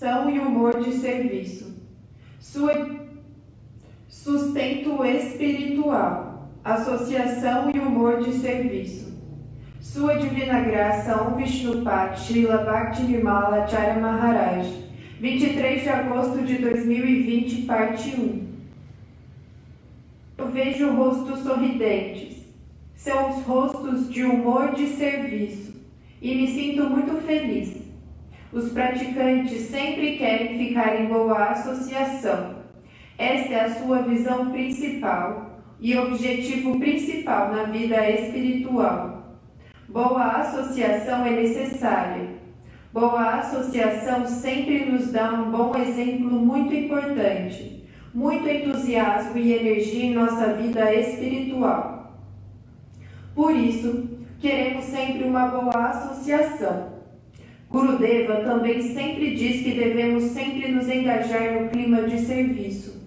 e humor de serviço. Sustento espiritual, associação e humor de serviço. Sua Divina Graça Om Vishnupat Srila Bhaktivinoda Acharya Maharaj, 23 de agosto de 2020, parte 1. Eu vejo rostos sorridentes. São os rostos de humor de serviço e me sinto muito feliz. Os praticantes sempre querem ficar em boa associação. Esta é a sua visão principal e objetivo principal na vida espiritual. Boa associação é necessária. Boa associação sempre nos dá um bom exemplo muito importante, muito entusiasmo e energia em nossa vida espiritual. Por isso, queremos sempre uma boa associação. Gurudeva também sempre diz que devemos sempre nos engajar no clima de serviço.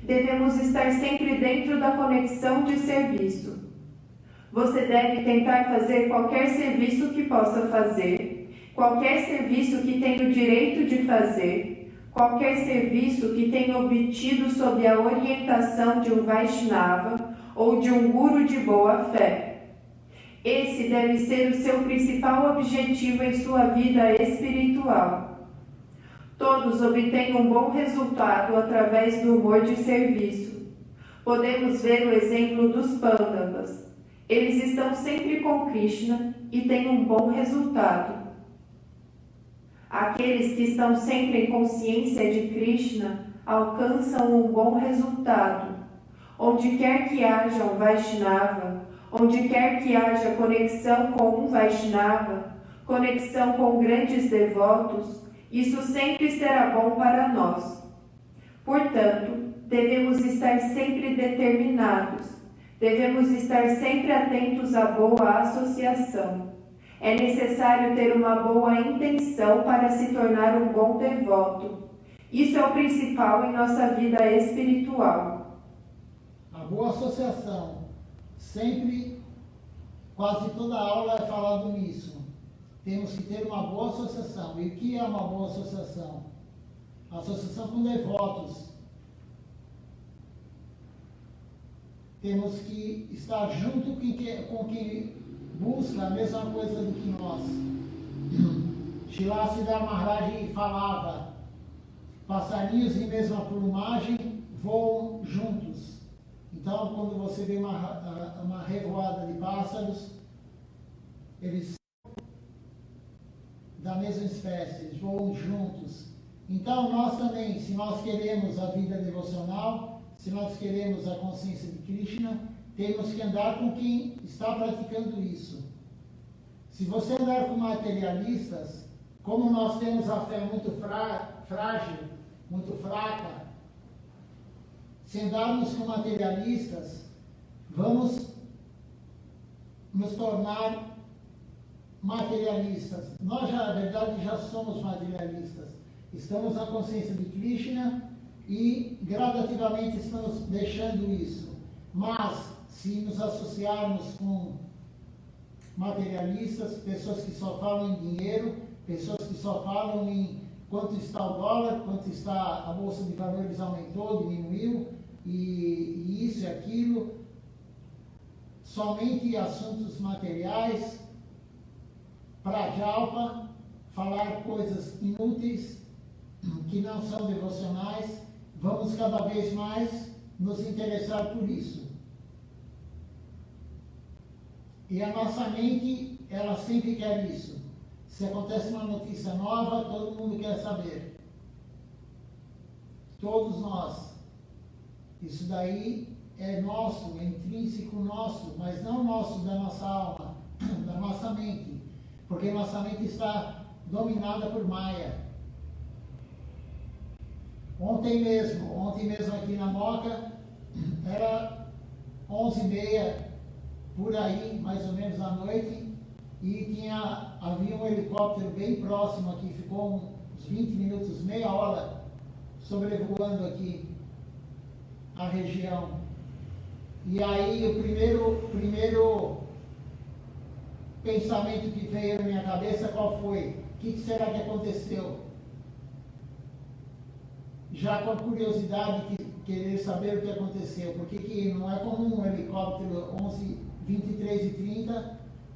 Devemos estar sempre dentro da conexão de serviço. Você deve tentar fazer qualquer serviço que possa fazer, qualquer serviço que tenha o direito de fazer, qualquer serviço que tenha obtido sob a orientação de um Vaishnava ou de um Guru de boa fé. Esse deve ser o seu principal objetivo em sua vida espiritual. Todos obtêm um bom resultado através do humor de serviço. Podemos ver o exemplo dos Pandavas. Eles estão sempre com Krishna e têm um bom resultado. Aqueles que estão sempre em consciência de Krishna alcançam um bom resultado. Onde quer que haja um Vaishnava, onde quer que haja conexão com um Vaishnava, conexão com grandes devotos, isso sempre será bom para nós. Portanto, devemos estar sempre determinados, devemos estar sempre atentos à boa associação. É necessário ter uma boa intenção para se tornar um bom devoto. Isso é o principal em nossa vida espiritual. A boa associação. Sempre, quase toda aula é falado nisso. Temos que ter uma boa associação. E o que é uma boa associação? Associação com devotos. Temos que estar junto com quem busca a mesma coisa do que nós. Srila Siddhar Maharaj falava: passarinhos em mesma plumagem voam juntos. Então, quando você vê uma revoada de pássaros, eles são da mesma espécie, eles voam juntos. Então, nós também, se nós queremos a vida devocional, se nós queremos a consciência de Krishna, temos que andar com quem está praticando isso. Se você andar com materialistas, como nós temos a fé muito frágil, muito fraca, se andarmos com materialistas, vamos nos tornar materialistas. Nós, na verdade, já somos materialistas. Estamos na consciência de Krishna e gradativamente estamos deixando isso. Mas, se nos associarmos com materialistas, pessoas que só falam em dinheiro, pessoas que só falam em quanto está o dólar, quanto está a bolsa de valores aumentou, diminuiu, e isso e aquilo, somente assuntos materiais, prajalpa, falar coisas inúteis, que não são devocionais, vamos cada vez mais nos interessar por isso. E a nossa mente, ela sempre quer isso. Se acontece uma notícia nova, todo mundo quer saber. Todos nós. Isso daí é nosso, é intrínseco nosso, mas não nosso da nossa alma, da nossa mente. Porque nossa mente está dominada por Maya. Ontem mesmo aqui na Moca, era 11h30, por aí, mais ou menos à noite, e havia um helicóptero bem próximo aqui, ficou uns 20 minutos, meia hora, sobrevoando aqui a região. E aí o primeiro pensamento que veio na minha cabeça, qual foi? O que será que aconteceu? já com a curiosidade de querer saber o que aconteceu. Porque que não é comum um helicóptero 23h30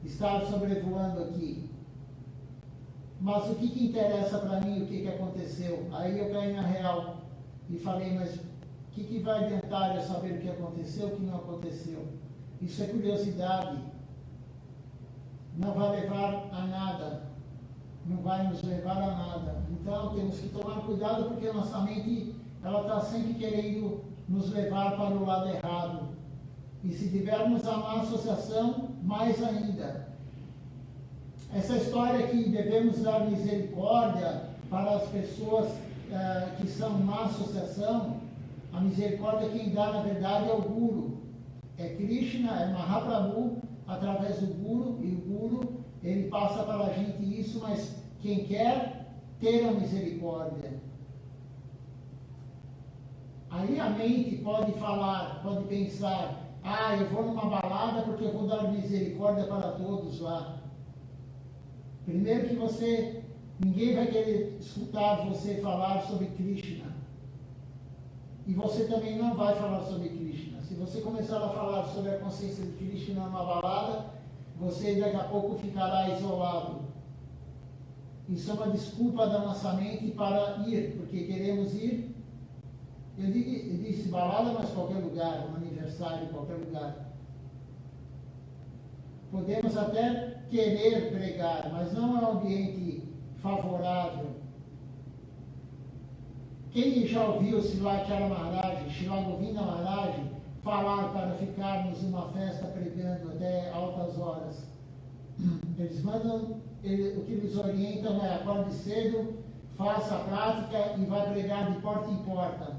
estar sobrevoando aqui. Mas o que interessa para mim, o que aconteceu? Aí eu caí na real e falei, mas o que vai adiantar eu saber o que aconteceu, o que não aconteceu? Isso é curiosidade. Não vai levar a nada. Não vai nos levar a nada. Então temos que tomar cuidado, porque nossa mente ela está sempre querendo nos levar para o lado errado. E se tivermos a má associação, mais ainda. Essa história que devemos dar misericórdia para as pessoas que são má associação, a misericórdia quem dá na verdade é o Guru. É Krishna, é Mahaprabhu, através do Guru, e o Guru, ele passa para a gente isso, mas quem quer ter a misericórdia. Aí a mente pode falar, pode pensar, eu vou numa balada porque eu vou dar misericórdia para todos lá. Primeiro que ninguém vai querer escutar você falar sobre Krishna. E você também não vai falar sobre Krishna. Se você começar a falar sobre a consciência de Krishna numa balada, você daqui a pouco ficará isolado. Isso é uma desculpa da nossa mente para ir, porque queremos ir. Eu disse balada, mas qualquer lugar, um aniversário, qualquer lugar. Podemos até querer pregar, mas não é um ambiente favorável. Quem já ouviu Srila Chara Maharaj, Srila Govinda Maharaj, falar para ficarmos numa festa pregando até altas horas? Eles mandam, o que eles orientam é acorde cedo, faça a prática e vá pregar de porta em porta.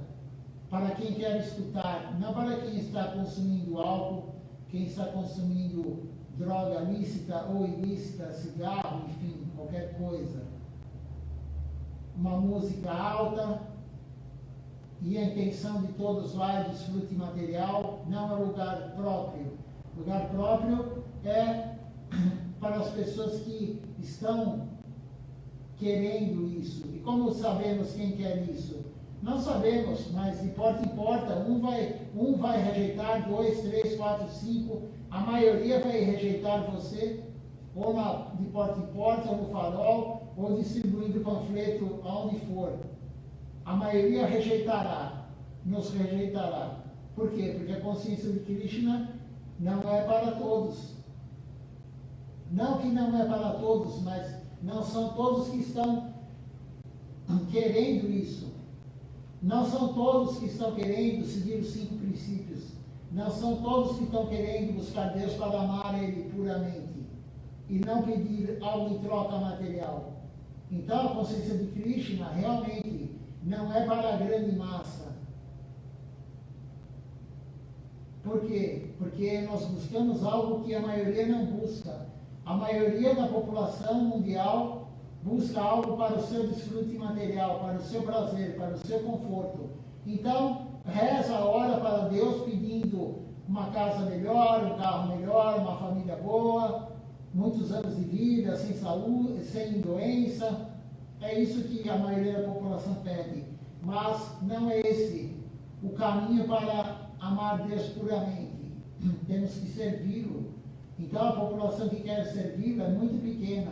Para quem quer escutar, não para quem está consumindo álcool, quem está consumindo droga lícita ou ilícita, cigarro, enfim, qualquer coisa. Uma música alta, e a intenção de todos lá é desfrute material, não é lugar próprio. Lugar próprio é para as pessoas que estão querendo isso. E como sabemos quem quer isso? Não sabemos, mas de porta em porta, um vai rejeitar, 2, 3, 4, 5, a maioria vai rejeitar você, ou de porta em porta, ou no farol, ou distribuindo panfleto aonde for. A maioria rejeitará, nos rejeitará. Por quê? Porque a consciência de Krishna não é para todos. Não que não é para todos, mas não são todos que estão querendo isso. Não são todos que estão querendo seguir os 5 princípios. Não são todos que estão querendo buscar Deus para amar Ele puramente. E não pedir algo em troca material. Então a consciência de Krishna realmente não é para a grande massa. Por quê? Porque nós buscamos algo que a maioria não busca. A maioria da população mundial busca algo para o seu desfrute material, para o seu prazer, para o seu conforto. Então, reza a hora para Deus pedindo uma casa melhor, um carro melhor, uma família boa, muitos anos de vida, sem saúde, sem doença. É isso que a maioria da população pede. Mas não é esse o caminho para amar Deus puramente. Temos que servi-lo. Então a população que quer servi-lo é muito pequena.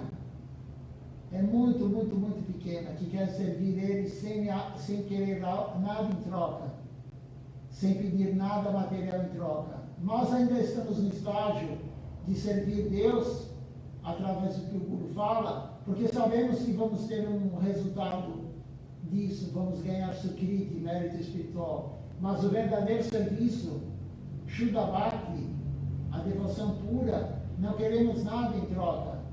É muito, muito, muito pequena, que quer servir Ele sem querer nada em troca, sem pedir nada material em troca. Nós ainda estamos no estágio de servir Deus através do que o Guru fala, porque sabemos que vamos ter um resultado disso, vamos ganhar sukriti, mérito espiritual. Mas o verdadeiro serviço, Shuddha Bhakti, a devoção pura, não queremos nada em troca.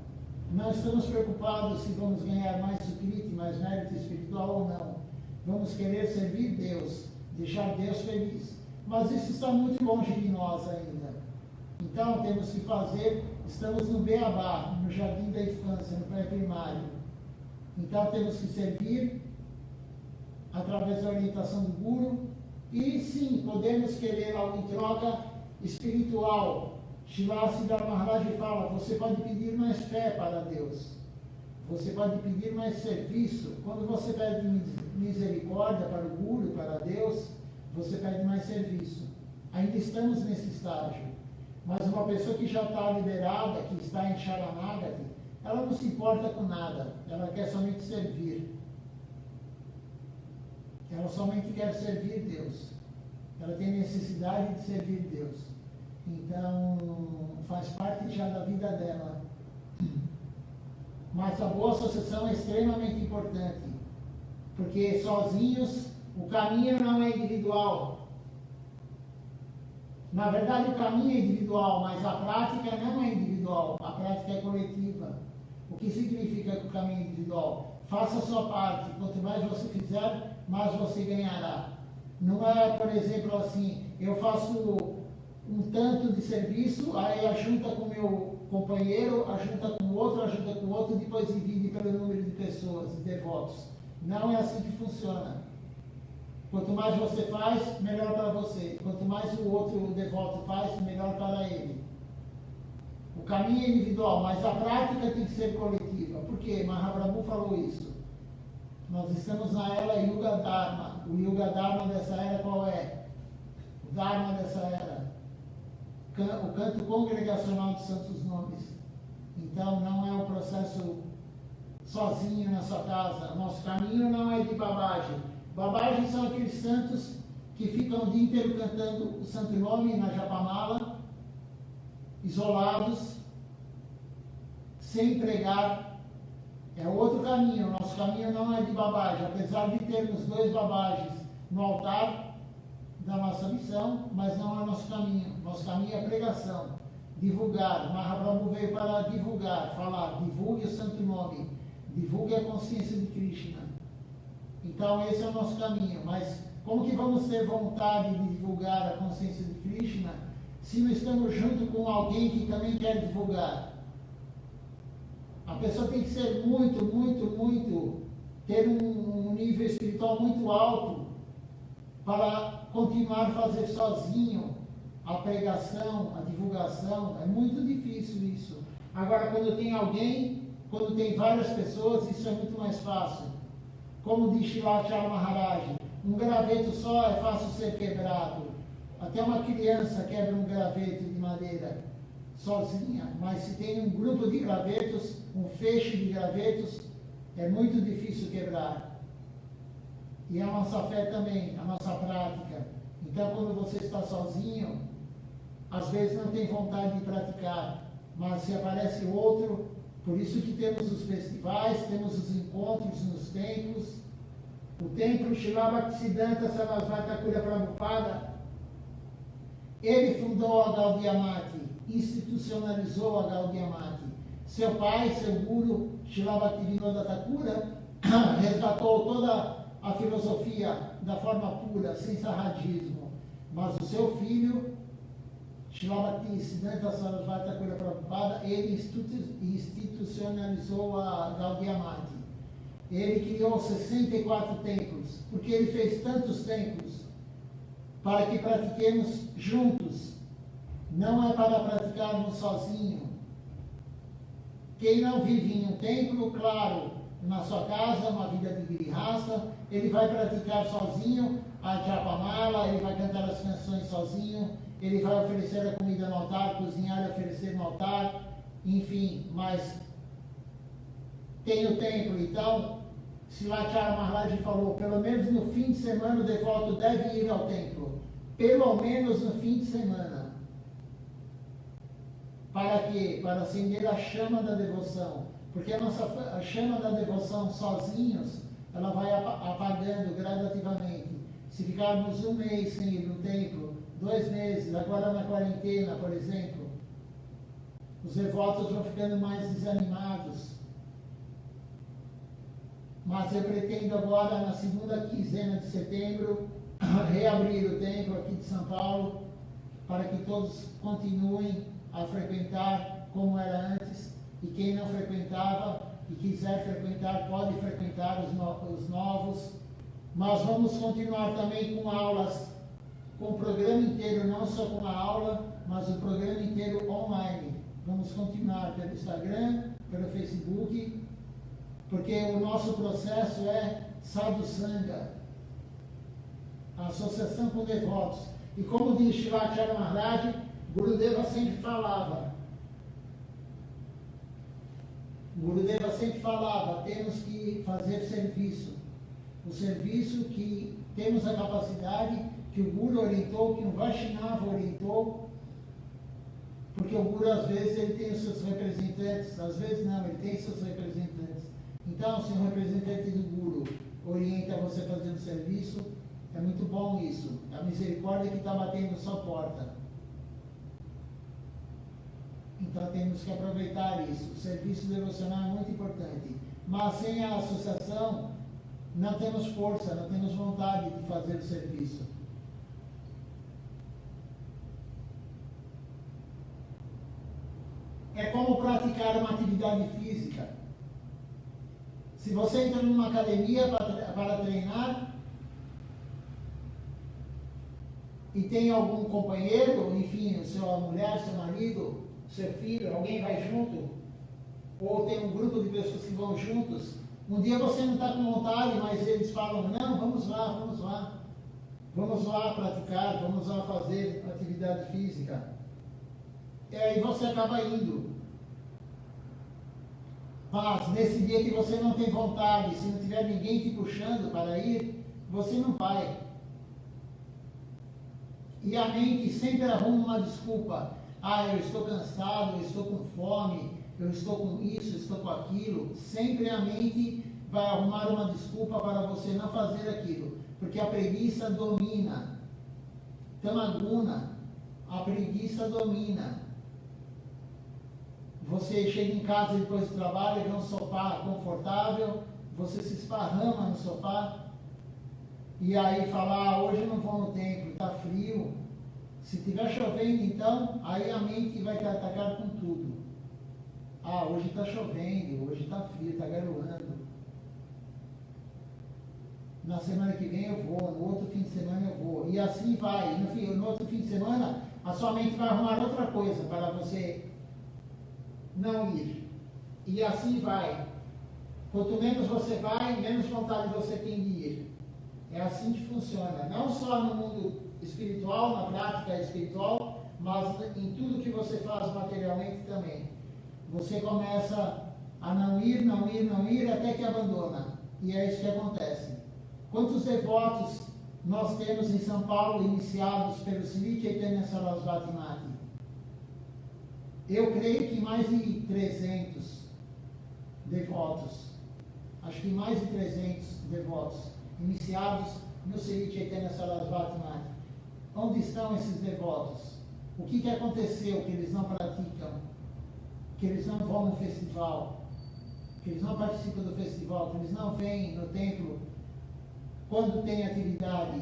Não estamos preocupados se vamos ganhar mais sukriti, mais mérito espiritual ou não. Vamos querer servir Deus, deixar Deus feliz. Mas isso está muito longe de nós ainda. Então temos que fazer, estamos no Beabá, no jardim da infância, no pré-primário. Então temos que servir através da orientação do Guru. E sim, podemos querer algo em troca espiritual. Srila Siddhar Maharaj fala, você pode pedir mais fé para Deus. Você pode pedir mais serviço. Quando você pede misericórdia para o Guru, para Deus, você pede mais serviço. Ainda estamos nesse estágio. Mas uma pessoa que já está liberada, que está em Sharanagati, ela não se importa com nada. Ela quer somente servir. Ela somente quer servir Deus. Ela tem necessidade de servir Deus. Então, faz parte já da vida dela. Mas a boa associação é extremamente importante. Porque sozinhos, o caminho não é individual. Na verdade, o caminho é individual, mas a prática não é individual. A prática é coletiva. O que significa que o caminho é individual? Faça a sua parte. Quanto mais você fizer, mais você ganhará. Não é, por exemplo, assim, eu faço um tanto de serviço, aí ajunta com o meu companheiro, ajunta com o outro, depois divide pelo número de pessoas, de devotos. Não é assim que funciona. Quanto mais você faz, melhor para você. Quanto mais o outro devoto faz, melhor para ele. O caminho é individual, mas a prática tem que ser coletiva. Por quê? Mahaprabhu falou isso. Nós estamos na era Yuga Dharma. O Yuga Dharma dessa era qual é? O Dharma dessa era. O canto congregacional dos santos nomes. Então não é um processo sozinho na sua casa. Nosso caminho não é de babagem. Babagem são aqueles santos que ficam o dia inteiro cantando o santo nome na Japamala, isolados, sem pregar. É outro caminho. Nosso caminho não é de babagem. Apesar de termos 2 babagens no altar da nossa missão, mas não é nosso caminho. Nosso caminho é pregação, divulgar. Mahaprabhu veio para divulgar, falar, divulgue o santo nome, divulgue a consciência de Krishna. Então esse é o nosso caminho. Mas como que vamos ter vontade de divulgar a consciência de Krishna se não estamos junto com alguém que também quer divulgar? A pessoa tem que ser ter um nível espiritual muito alto para continuar a fazer sozinho a pregação, a divulgação. É muito difícil isso. Agora, quando tem alguém, quando tem várias pessoas, isso é muito mais fácil. Como diz Shilachara Maharaj, um graveto só é fácil ser quebrado. Até uma criança quebra um graveto de madeira sozinha, mas se tem um grupo de gravetos, um feixe de gravetos, é muito difícil quebrar. E a nossa fé também, a nossa prática. Então, quando você está sozinho, às vezes não tem vontade de praticar, mas se aparece outro, por isso que temos os festivais, temos os encontros nos templos. O templo Srila Bhaktisiddhanta Sarasvati Thakur Prabhupada, ele fundou a Gaudiya Mati, institucionalizou a Gaudiya Mati. Seu pai, seu guru, Srila Bhaktivinoda Thakura, resgatou toda a filosofia da forma pura, sem sarradismo. Mas o seu filho, Srila Bhaktisiddhanta Sarasvati Thakur Prabhupada, ele institucionalizou a Gaudiya Mati. Ele criou 64 templos, porque ele fez tantos templos para que pratiquemos juntos. Não é para praticarmos sozinho. Quem não vive em um templo, claro, na sua casa, uma vida de grihasta, ele vai praticar sozinho a Japamala, ele vai cantar as canções sozinho, ele vai oferecer a comida no altar, cozinhar e oferecer no altar, enfim, mas tem o templo. Então, Shilachara Maharaj falou, pelo menos no fim de semana o devoto deve ir ao templo. Pelo menos no fim de semana. Para quê? Para acender a chama da devoção. Porque a chama da devoção sozinhos, ela vai apagando gradativamente. Se ficarmos um mês sem ir no templo, 2 meses, agora na quarentena, por exemplo, os devotos vão ficando mais desanimados. Mas eu pretendo agora, na segunda quinzena de setembro, reabrir o templo aqui de São Paulo, para que todos continuem a frequentar como era antes, e quem não frequentava e quiser frequentar, pode frequentar os novos. Mas vamos continuar também com aulas, com o programa inteiro, não só com a aula, mas o programa inteiro online. Vamos continuar pelo Instagram, pelo Facebook, porque o nosso processo é Sadhu Sangha, a associação com devotos. E como diz Shilacharya Maharaj, Gurudeva sempre falava, temos que fazer serviço. O serviço que temos a capacidade, que o Guru orientou, que o Vaishnava orientou, porque o Guru às vezes ele tem os seus representantes, às vezes não, ele tem seus representantes. Então, se um representante do Guru orienta você a fazer um serviço, é muito bom isso. A misericórdia que está batendo sua porta. Então temos que aproveitar isso. O serviço devocional é muito importante. Mas sem a associação, não temos força, não temos vontade de fazer o serviço. É como praticar uma atividade física. Se você entra numa academia para treinar e tem algum companheiro, enfim, sua mulher, seu marido, seu filho, alguém vai junto, ou tem um grupo de pessoas que vão juntos, um dia você não está com vontade, mas eles falam, não, vamos lá praticar, vamos lá fazer atividade física. E aí você acaba indo. Mas nesse dia que você não tem vontade, se não tiver ninguém te puxando para ir, você não vai. E a mente sempre arruma uma desculpa. Ah, eu estou cansado, eu estou com fome, eu estou com isso, eu estou com aquilo. Sempre a mente vai arrumar uma desculpa para você não fazer aquilo. Porque a preguiça domina. Tamaguna, a preguiça domina. Você chega em casa depois do trabalho, vê um sofá confortável, você se esparrama no sofá, e aí fala, hoje eu não vou no templo, está frio. Se estiver chovendo, então, aí a mente vai te atacar com tudo. Ah, hoje está chovendo, hoje está frio, está garoando. Na semana que vem eu vou, no outro fim de semana eu vou. E assim vai. No outro fim de semana, a sua mente vai arrumar outra coisa para você não ir. E assim vai. Quanto menos você vai, menos vontade você tem de ir. É assim que funciona. Não só no mundo espiritual, na prática espiritual, mas em tudo que você faz materialmente também. Você começa a não ir, até que abandona. E é isso que acontece. Quantos devotos nós temos em São Paulo iniciados pelo Sri Chaitanya Sarasvati Mati? Eu creio que mais de 300 devotos. Acho que mais de 300 devotos iniciados no Sri Chaitanya Sarasvati Mati. Onde estão esses devotos? O que aconteceu que eles não praticam? Que eles não vão no festival? Que eles não participam do festival? Que eles não vêm no templo quando tem atividade?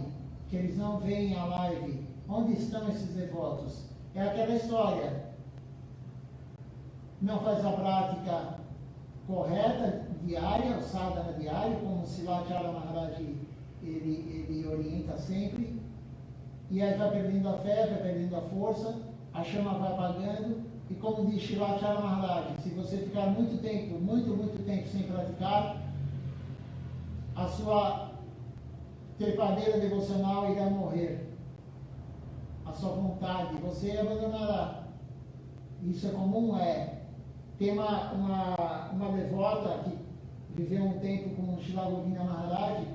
Que eles não vêm à live? Onde estão esses devotos? É aquela história. Não faz a prática correta, diária, o sadhana diário, como o Shilacharya Maharaj ele orienta sempre. E aí vai perdendo a fé, vai perdendo a força, a chama vai apagando, e como diz Shilacharya Maharaj, se você ficar muito tempo sem praticar, a sua trepadeira devocional irá morrer. A sua vontade, você abandonará. Isso é comum, tem uma devota que viveu um tempo com Srila Govinda Maharaj,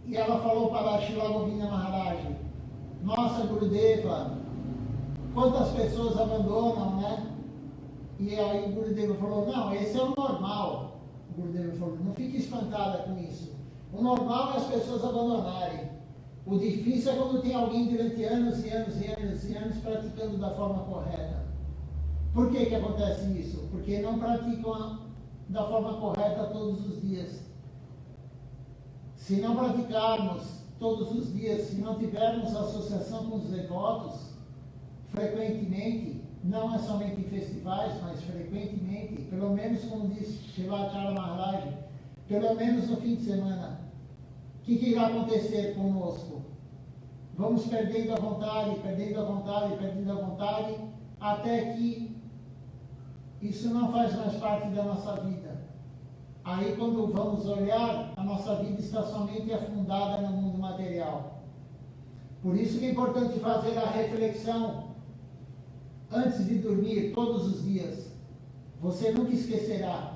e ela falou para Srila Govinda Maharaj, nossa Gurudeva, quantas pessoas abandonam, né? E aí o Gurudeva falou, não, esse é o normal. O Gurudeva falou, não fique espantada com isso. O normal é as pessoas abandonarem. O difícil é quando tem alguém durante anos e anos praticando da forma correta. Por que acontece isso? Porque não praticam da forma correta todos os dias. Se não praticarmos todos os dias, se não tivermos associação com os devotos, frequentemente, não é somente em festivais, mas frequentemente, pelo menos como diz Shilacharya Maharaj, pelo menos no fim de semana, o que irá acontecer conosco? Vamos perdendo a vontade, até que isso não faz mais parte da nossa vida. aí quando vamos olhar, a nossa vida está somente afundada no mundo material. Por isso que é importante fazer a reflexão antes de dormir, todos os dias. Você nunca esquecerá.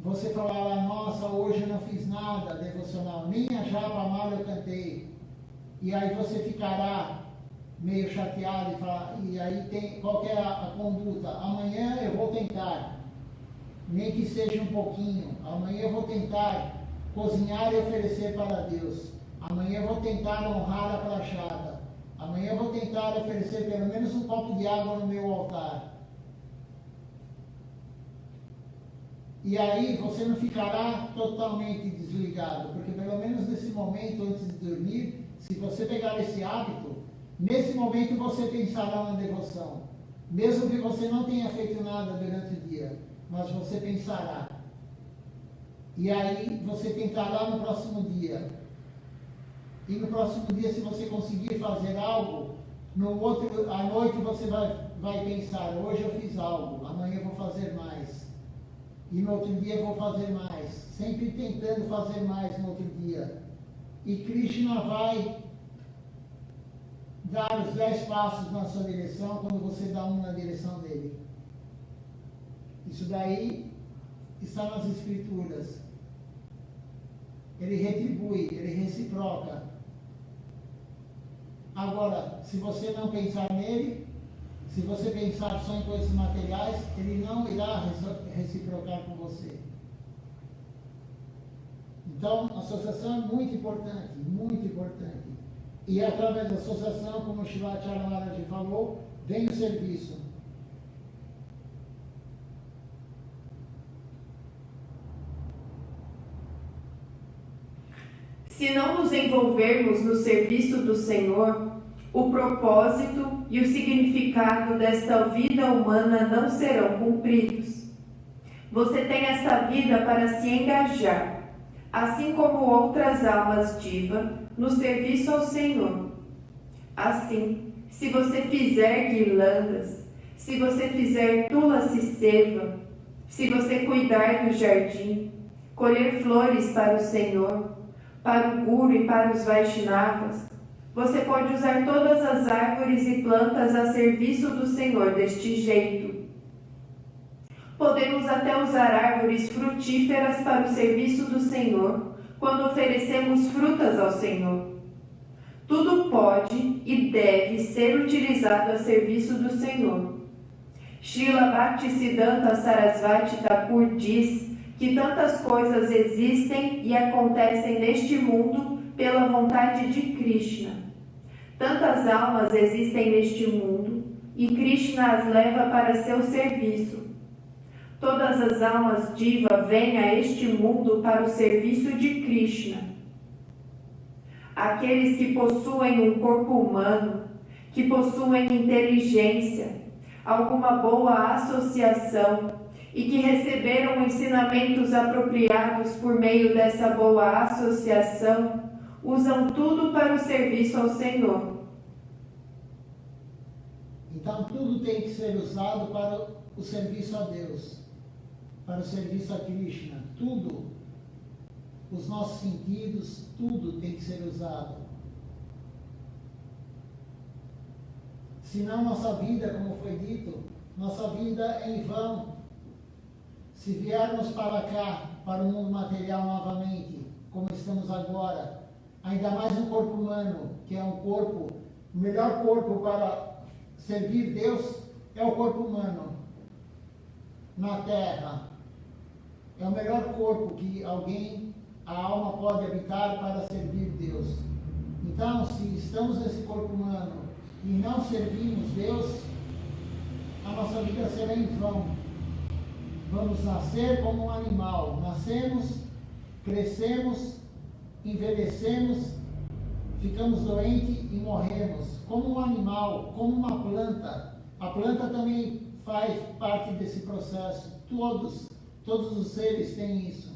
Você falará, nossa, hoje eu não fiz nada devocional, nem a Japa Amada eu cantei. E aí você ficará meio chateado e aí qual que é a conduta? Amanhã eu vou tentar, nem que seja um pouquinho. Amanhã eu vou tentar cozinhar e oferecer para Deus. Amanhã eu vou tentar honrar a prachada. Amanhã eu vou tentar oferecer pelo menos um copo de água no meu altar. E aí você não ficará totalmente desligado, porque pelo menos nesse momento, antes de dormir, se você pegar esse hábito, nesse momento você pensará na devoção. Mesmo que você não tenha feito nada durante o dia, mas você pensará. E aí você tentará no próximo dia. E no próximo dia, se você conseguir fazer algo, à noite você vai pensar, hoje eu fiz algo, amanhã eu vou fazer mais. E no outro dia eu vou fazer mais. Sempre tentando fazer mais no outro dia. E Krishna vai dar os 10 passos na sua direção quando você dá um na direção dele. Isso daí está nas Escrituras. Ele retribui, ele reciproca. Agora, se você não pensar nele, se você pensar só em coisas materiais, ele não irá reciprocar com você. Então, a associação é muito importante, muito importante. E através da associação, como o Srila Maharaj falou, vem o serviço. Se não nos envolvermos no serviço do Senhor, o propósito e o significado desta vida humana não serão cumpridos. Você tem essa vida para se engajar, assim como outras almas diva, no serviço ao Senhor. Assim, se você fizer guirlandas, se você fizer tulasi seva, se você cuidar do jardim, colher flores para o Senhor, para o Guru e para os Vaishnavas, você pode usar todas as árvores e plantas a serviço do Senhor deste jeito. Podemos até usar árvores frutíferas para o serviço do Senhor, quando oferecemos frutas ao Senhor. Tudo pode e deve ser utilizado a serviço do Senhor. Srila Bhaktisiddhanta Sarasvati Thakur diz que tantas coisas existem e acontecem neste mundo pela vontade de Krishna. Tantas almas existem neste mundo e Krishna as leva para seu serviço. Todas as almas diva vêm a este mundo para o serviço de Krishna. Aqueles que possuem um corpo humano, que possuem inteligência, alguma boa associação e que receberam ensinamentos apropriados por meio dessa boa associação, usam tudo para o serviço ao Senhor. Então tudo tem que ser usado para o serviço a Deus, para o serviço a Krishna. Tudo, os nossos sentidos, tudo tem que ser usado. Senão nossa vida, como foi dito, nossa vida é em vão. Se viermos para cá, para o mundo material novamente, como estamos agora, ainda mais um corpo humano, que é um corpo, o melhor corpo para servir Deus é o corpo humano na Terra. É o melhor corpo que a alma pode habitar para servir Deus. Então, se estamos nesse corpo humano e não servimos Deus, a nossa vida será em vão. Vamos nascer como um animal. Nascemos, crescemos, envelhecemos, ficamos doentes e morremos. Como um animal, como uma planta. A planta também faz parte desse processo. Todos os seres têm isso.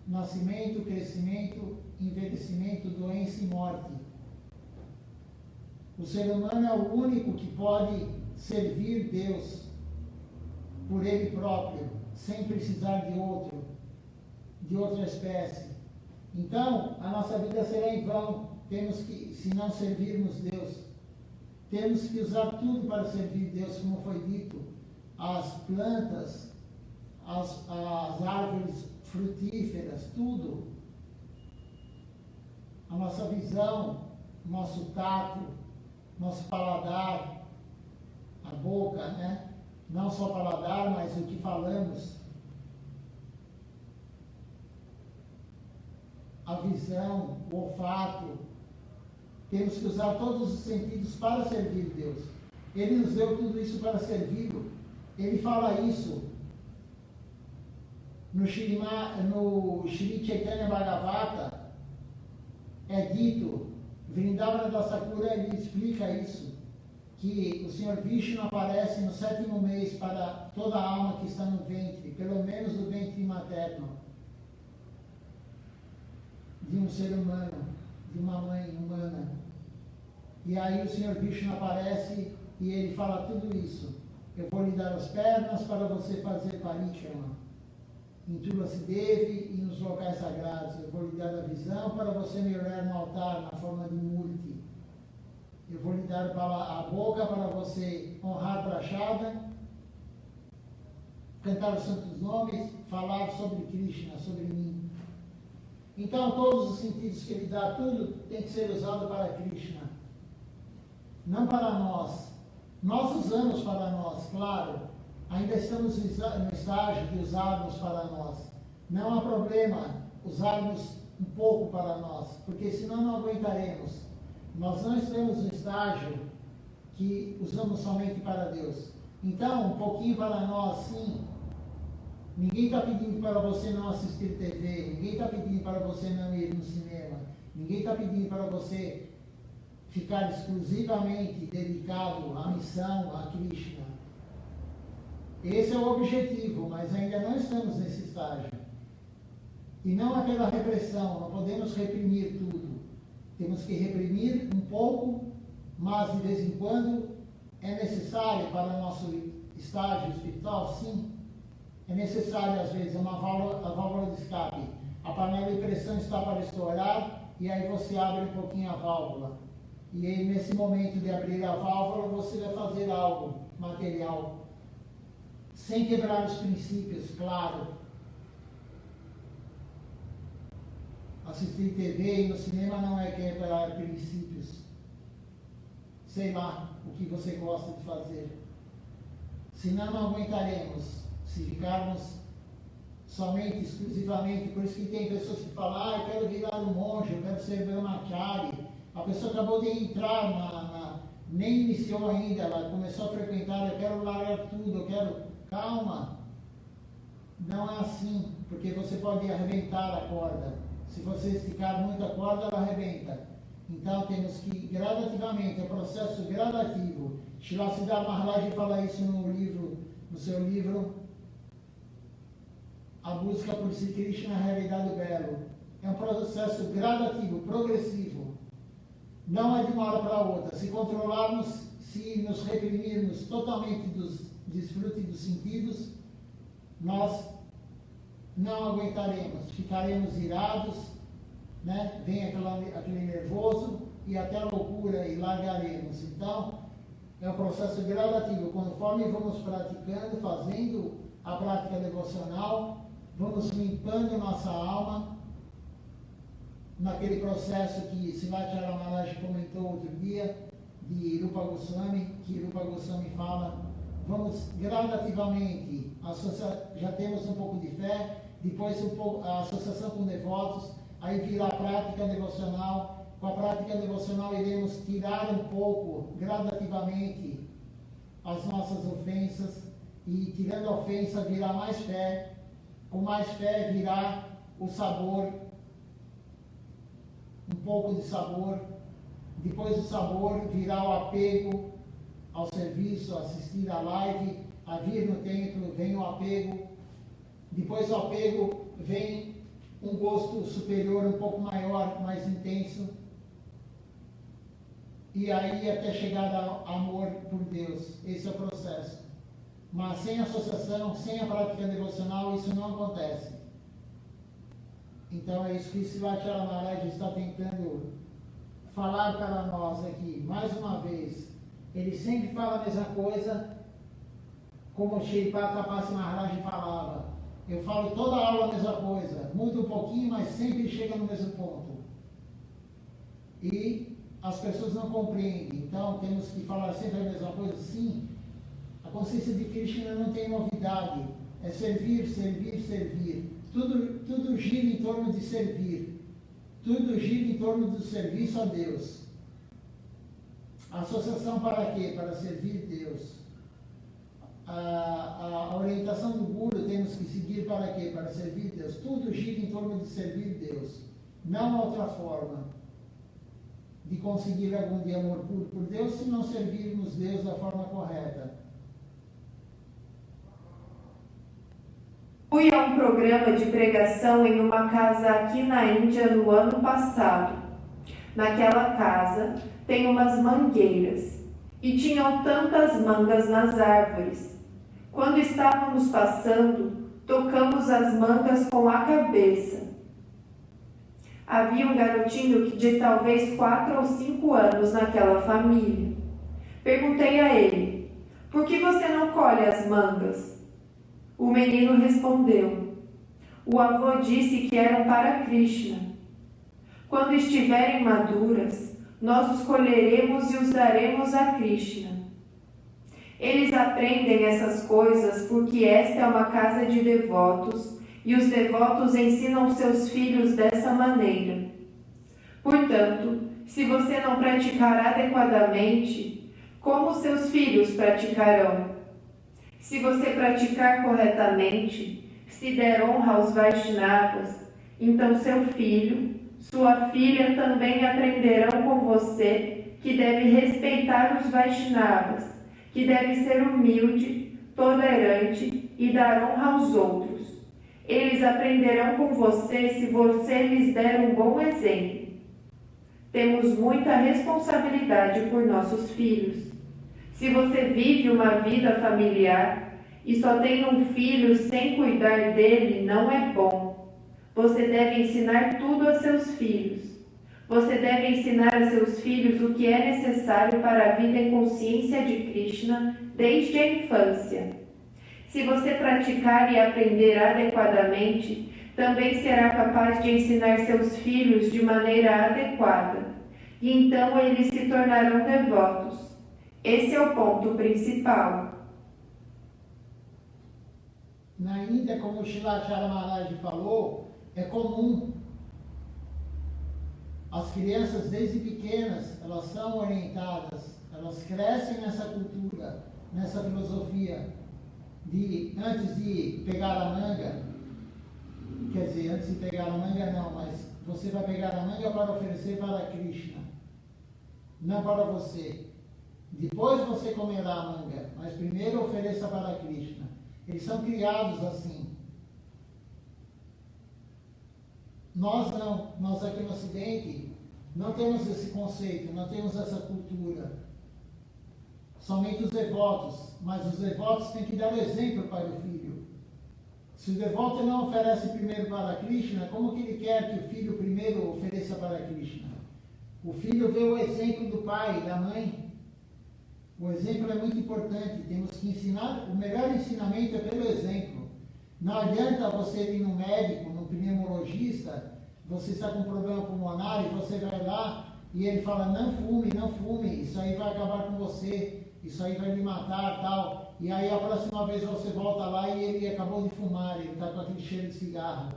Nascimento, crescimento, envelhecimento, doença e morte. O ser humano é o único que pode servir Deus por ele próprio, sem precisar de outro. de outra espécie. Então, a nossa vida será em vão. Temos que, se não servirmos Deus, temos que usar tudo para servir Deus, como foi dito. As plantas, as árvores frutíferas, tudo. A nossa visão, nosso tato, nosso paladar, a boca, né? Não só paladar, mas o que falamos. A visão, o olfato. Temos que usar todos os sentidos para servir Deus. Ele nos deu tudo isso para servi-lo. Ele fala isso no Shri Chaitanya Bhagavata. É dito, Vrindavana Dasakura, ele explica isso, que o Senhor Vishnu aparece no 7º mês para toda a alma que está no ventre, pelo menos no ventre materno, de um ser humano, de uma mãe humana. E aí o Senhor Vishnu aparece e ele fala tudo isso. Eu vou lhe dar as pernas para você fazer parikrama em Tulasi-Devi e nos locais sagrados. Eu vou lhe dar a visão para você me olhar no altar na forma de Murti. Eu vou lhe dar a boca para você honrar Prashada, cantar os santos nomes, falar sobre Krishna, sobre mim. Então, todos os sentidos que ele dá, tudo tem que ser usado para Krishna. Não para nós. Nós usamos para nós, claro. Ainda estamos no estágio de usarmos para nós. Não há problema usarmos um pouco para nós, porque senão não aguentaremos. Nós não estamos no estágio que usamos somente para Deus. Então, um pouquinho para nós, sim. Ninguém está pedindo para você não assistir TV, ninguém está pedindo para você não ir no cinema, ninguém está pedindo para você ficar exclusivamente dedicado à missão, a Krishna. Esse é o objetivo, mas ainda não estamos nesse estágio. E não é pela repressão, não podemos reprimir tudo. Temos que reprimir um pouco, mas de vez em quando é necessário para o nosso estágio espiritual, sim. É necessário, às vezes, a válvula de escape. A panela de pressão está para estourar e aí você abre um pouquinho a válvula. E aí, nesse momento de abrir a válvula, você vai fazer algo material. Sem quebrar os princípios, claro. Assistir TV e no cinema não é quebrar princípios. Sei lá o que você gosta de fazer. Senão não aguentaremos. Se ficarmos somente, exclusivamente, por isso que tem pessoas que falam, eu quero virar um monge, eu quero ser brahmachari. A pessoa acabou de entrar nem iniciou ainda, ela começou a frequentar, eu quero largar tudo, eu quero... Calma, não é assim, porque você pode arrebentar a corda. Se você esticar muito a corda, ela arrebenta. Então temos que gradativamente, é um processo gradativo. Srila Siddhartha Maharaj fala isso no seu livro, A Busca por Sri Krishna, a Realidade do Belo. É um processo gradativo, progressivo. Não é de uma hora para outra. Se controlarmos, se nos reprimirmos totalmente dos desfrute dos sentidos, nós não aguentaremos, ficaremos irados, né? Vem aquele nervoso e até a loucura e largaremos. Então, é um processo gradativo. Conforme vamos praticando, fazendo a prática devocional, vamos limpando nossa alma naquele processo que Srivacharya Maharaj comentou outro dia, de Rupa Goswami, que Rupa Goswami fala. Vamos gradativamente, já temos um pouco de fé, depois a associação com devotos, aí virá a prática devocional. Com a prática devocional iremos tirar um pouco, gradativamente, as nossas ofensas, e tirando a ofensa virá mais fé, com mais fé virá o sabor, um pouco de sabor, depois do sabor virá o apego ao serviço, assistir à live, a vir no templo, vem o apego. Depois do apego vem um gosto superior, um pouco maior, mais intenso. E aí até chegar ao amor por Deus. Esse é o processo. Mas sem associação, sem a prática devocional, isso não acontece. Então é isso que Srivacharya Maharaj está tentando falar para nós aqui. Mais uma vez, ele sempre fala a mesma coisa, como o Shripad Tapasi Maharaj falava. Eu falo toda a aula a mesma coisa, muda um pouquinho, mas sempre chega no mesmo ponto. E as pessoas não compreendem, então temos que falar sempre a mesma coisa. Sim, a consciência de Krishna não tem novidade, é servir, servir, servir. Tudo gira em torno de servir. Tudo gira em torno do serviço a Deus. A associação para quê? Para servir Deus. A orientação do Guru temos que seguir para quê? Para servir Deus. Tudo gira em torno de servir Deus. Não há outra forma de conseguir algum dia amor puro por Deus se não servirmos Deus da forma correta. Fui a um programa de pregação em uma casa aqui na Índia no ano passado. Naquela casa tem umas mangueiras e tinham tantas mangas nas árvores. Quando estávamos passando, tocamos as mangas com a cabeça. Havia um garotinho de talvez 4 ou 5 anos naquela família. Perguntei a ele: por que você não colhe as mangas? O menino respondeu: o avô disse que eram para Krishna. Quando estiverem maduras, nós os colheremos e os daremos a Krishna. Eles aprendem essas coisas porque esta é uma casa de devotos e os devotos ensinam seus filhos dessa maneira. Portanto, se você não praticar adequadamente, como seus filhos praticarão? Se você praticar corretamente, se der honra aos Vaishnavas, então seu filho, sua filha também aprenderão com você que deve respeitar os Vaishnavas, que deve ser humilde, tolerante e dar honra aos outros. Eles aprenderão com você se você lhes der um bom exemplo. Temos muita responsabilidade por nossos filhos. Se você vive uma vida familiar e só tem um filho sem cuidar dele, não é bom. Você deve ensinar tudo a seus filhos. Você deve ensinar a seus filhos o que é necessário para a vida em consciência de Krishna desde a infância. Se você praticar e aprender adequadamente, também será capaz de ensinar seus filhos de maneira adequada. E então eles se tornarão devotos. Esse é o ponto principal. Na Índia, como o Srivacharya Maharaj falou, é comum. As crianças, desde pequenas, elas são orientadas, elas crescem nessa cultura, nessa filosofia, de antes de pegar a manga, quer dizer, antes de pegar a manga não, mas você vai pegar a manga para oferecer para Krishna, não para você. Depois você comerá a manga, mas primeiro ofereça para Krishna. Eles são criados assim. Nós não, nós aqui no Ocidente não temos esse conceito, não temos essa cultura. Somente os devotos, mas os devotos têm que dar exemplo para o filho. Se o devoto não oferece primeiro para Krishna, como que ele quer que o filho primeiro ofereça para Krishna? O filho vê o exemplo do pai e da mãe. O exemplo é muito importante, temos que ensinar, o melhor ensinamento é pelo exemplo. Não adianta você ir no médico, no pneumologista, você está com um problema pulmonar e você vai lá e ele fala, não fume, isso aí vai acabar com você, isso aí vai lhe matar, tal. E aí a próxima vez você volta lá e ele acabou de fumar, ele está com aquele cheiro de cigarro.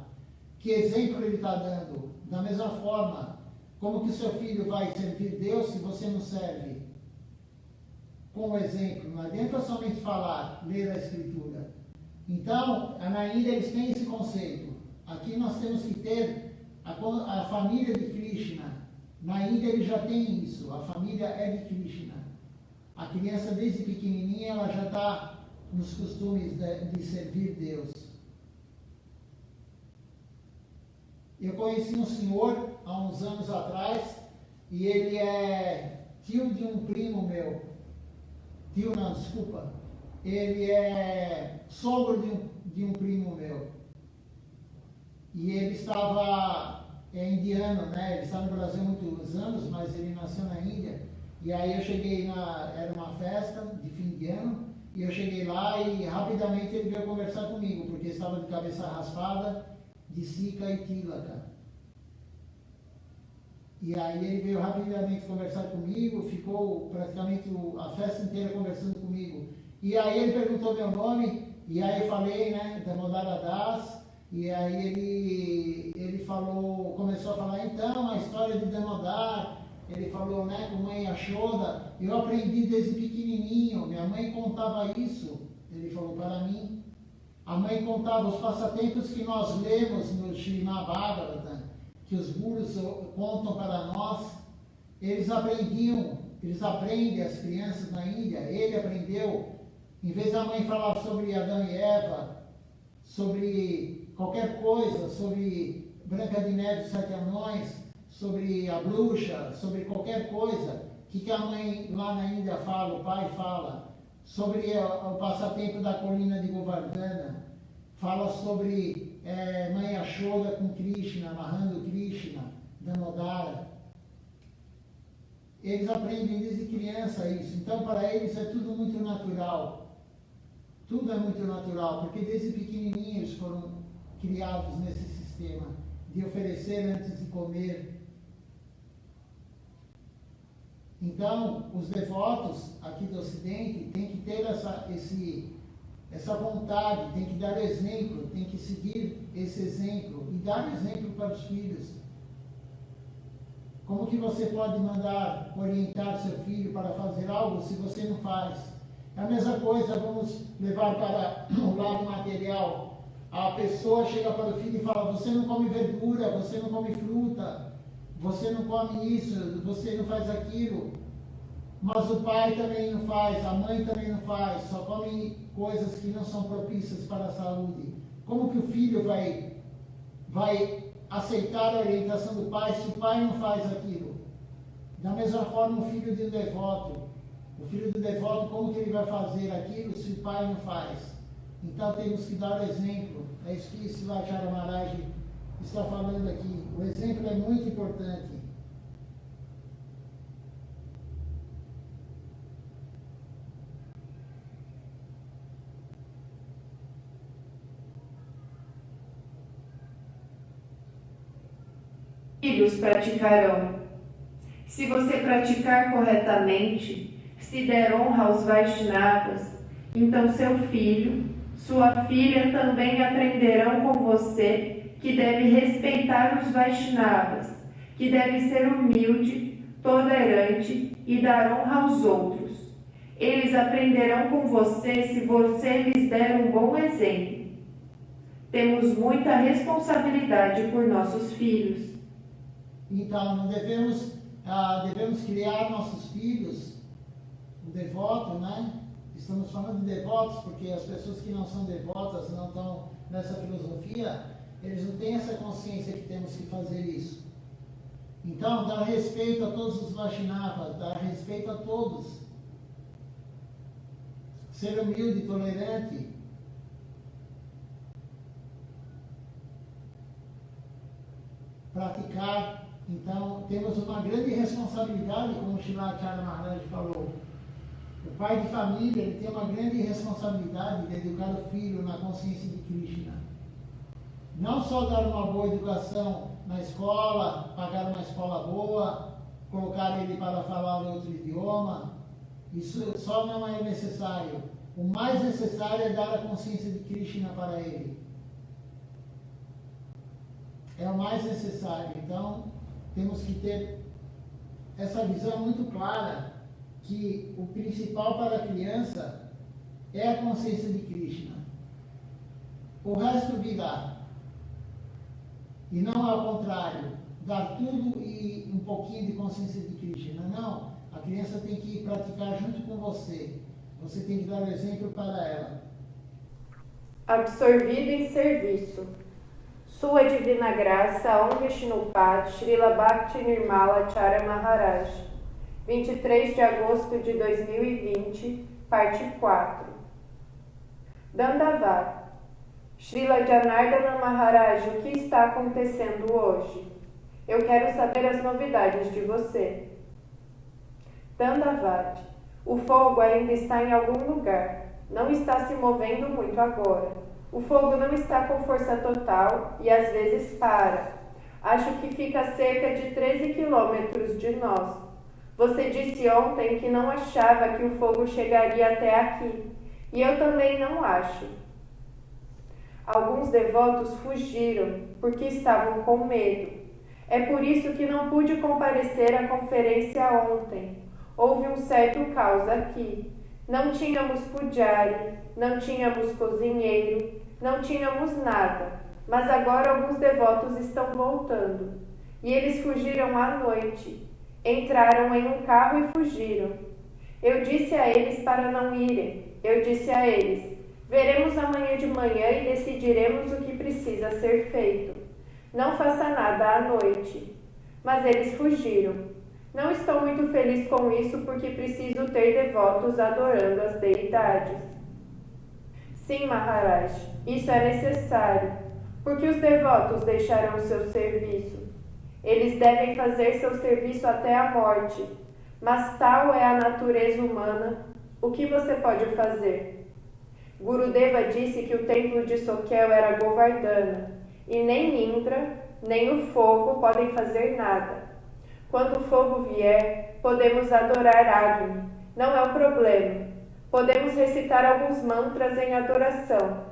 Que exemplo ele está dando? Da mesma forma, como que o seu filho vai servir Deus se você não serve? Com o exemplo, não adianta somente falar, ler a Escritura. Então, na Índia eles têm esse conceito. Aqui nós temos que ter a família de Krishna. Na Índia eles já têm isso, a família é de Krishna. A criança desde pequenininha ela já está nos costumes de servir Deus. Eu conheci um senhor há uns anos atrás e ele é tio de um primo meu. Tio não, desculpa. Ele é sogro de um primo meu. E ele estava indiano, né? Ele está no Brasil há muitos anos, mas ele nasceu na Índia. E aí eu cheguei era uma festa de fim de ano, e eu cheguei lá e rapidamente ele veio conversar comigo, porque estava de cabeça raspada, de Sika e Tilaka. E aí ele veio rapidamente conversar comigo, ficou praticamente a festa inteira conversando comigo. E aí ele perguntou meu nome, e aí eu falei, né, Damodara Das, e aí ele falou, começou a falar, então, a história de Damodar, ele falou, né, com mãe Yashoda, eu aprendi desde pequenininho, minha mãe contava isso, ele falou para mim. A mãe contava os passatempos que nós lemos no Srimad Bhagavatam, que os gurus contam para nós. Eles aprendem, as crianças na Índia, ele aprendeu, em vez da mãe falar sobre Adão e Eva, sobre qualquer coisa, sobre Branca de Neve e os Sete Anões, sobre a bruxa, sobre qualquer coisa, o que a mãe lá na Índia fala, o pai fala, sobre o passatempo da colina de Govardhana, fala sobre mãe Yashoda com Krishna, amarrando Krishna, Damodara. Eles aprendem desde criança isso, então para eles é tudo muito natural. Tudo é muito natural, porque desde pequenininhos foram criados nesse sistema de oferecer antes de comer. Então, os devotos aqui do Ocidente têm que ter essa vontade, têm que dar exemplo, têm que seguir esse exemplo e dar exemplo para os filhos. Como que você pode mandar orientar seu filho para fazer algo se você não faz? É a mesma coisa, vamos levar para o lado material. A pessoa chega para o filho e fala, você não come verdura, você não come fruta, você não come isso, você não faz aquilo. Mas o pai também não faz, a mãe também não faz, só come coisas que não são propícias para a saúde. Como que o filho vai aceitar a orientação do pai se o pai não faz aquilo? Da mesma forma, o filho de um devoto. O filho do devoto, como que ele vai fazer aquilo se o pai não faz? Então temos que dar o exemplo. É isso que Silachara Maharaj está falando aqui. O exemplo é muito importante. Filhos praticarão. Se você praticar corretamente, se der honra aos Vaishnavas, então seu filho, sua filha também aprenderão com você que deve respeitar os Vaishnavas, que deve ser humilde, tolerante e dar honra aos outros. Eles aprenderão com você se você lhes der um bom exemplo. Temos muita responsabilidade por nossos filhos. Então, não devemos criar nossos filhos, o devoto, né? Estamos falando de devotos, porque as pessoas que não são devotas, não estão nessa filosofia, eles não têm essa consciência que temos que fazer isso. Então, dar respeito a todos os Vaishnavas, dar respeito a todos. Ser humilde e tolerante. Praticar. Então, temos uma grande responsabilidade, como o Silachara Maharaj falou. O pai de família ele tem uma grande responsabilidade de educar o filho na consciência de Krishna. Não só dar uma boa educação na escola, pagar uma escola boa, colocar ele para falar outro idioma, isso só não é necessário. O mais necessário é dar a consciência de Krishna para ele. É o mais necessário. Então, temos que ter essa visão muito clara que o principal para a criança é a consciência de Krishna. O resto virá. E não ao contrário, dar tudo e um pouquinho de consciência de Krishna. Não, a criança tem que praticar junto com você. Você tem que dar o exemplo para ela. Absorvido em serviço. Sua Divina Graça, Om Vishnupad Srila Bhakti Nirmala Acharya Maharaj, 23 de agosto de 2020, parte 4. Dandavat. Srila Janardana Maharaj, o que está acontecendo hoje? Eu quero saber as novidades de você. Dandavat, o fogo ainda está em algum lugar. Não está se movendo muito agora. O fogo não está com força total e às vezes para. Acho que fica a cerca de 13 quilômetros de nós. Você disse ontem que não achava que o fogo chegaria até aqui. E eu também não acho. Alguns devotos fugiram porque estavam com medo. É por isso que não pude comparecer à conferência ontem. Houve um certo caos aqui. Não tínhamos pujari, não tínhamos cozinheiro, não tínhamos nada. Mas agora alguns devotos estão voltando. E eles fugiram à noite. Entraram em um carro e fugiram. Eu disse a eles para não irem. Eu disse a eles: veremos amanhã de manhã e decidiremos o que precisa ser feito. Não faça nada à noite. Mas eles fugiram. Não estou muito feliz com isso porque preciso ter devotos adorando as deidades. Sim, Maharaj, isso é necessário, porque os devotos deixaram seu serviço. Eles devem fazer seu serviço até a morte, mas tal é a natureza humana. O que você pode fazer? Gurudeva disse que o templo de Sokel era Govardhana, e nem Indra, nem o fogo podem fazer nada. Quando o fogo vier, podemos adorar Agni. Não é um problema. Podemos recitar alguns mantras em adoração.